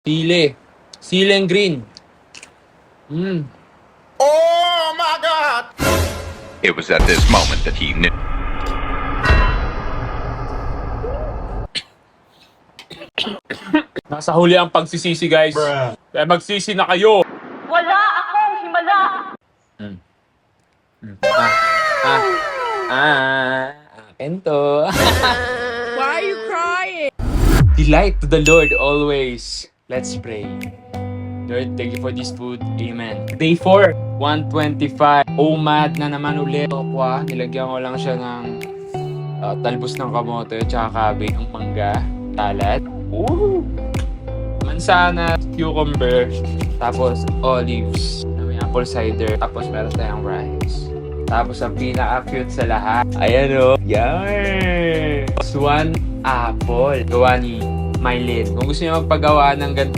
Sili. Siling green. Oh my God! It was at this moment that he knew. Nasa huli ang pagsisisi, guys. Kaya magsisi na kayo. Wala akong himala. Akin to. Why are you crying? Delight to the Lord always. Let's pray. Lord, thank you for this food. Amen. Day 4, 125. OMAD na naman ulit. Okwa, nilagyan ko lang siya ng talbos ng kamote, tsaka cabbage, ng mangga, salad. Woo! Mansana, cucumber, tapos olives, may apple cider, tapos meron tayong rice. Tapos ang pinaka-cute sa lahat, ayan o, yan! Swan apple, gawa ni Mylene. Kung gusto niyo magpagawa ng ganito,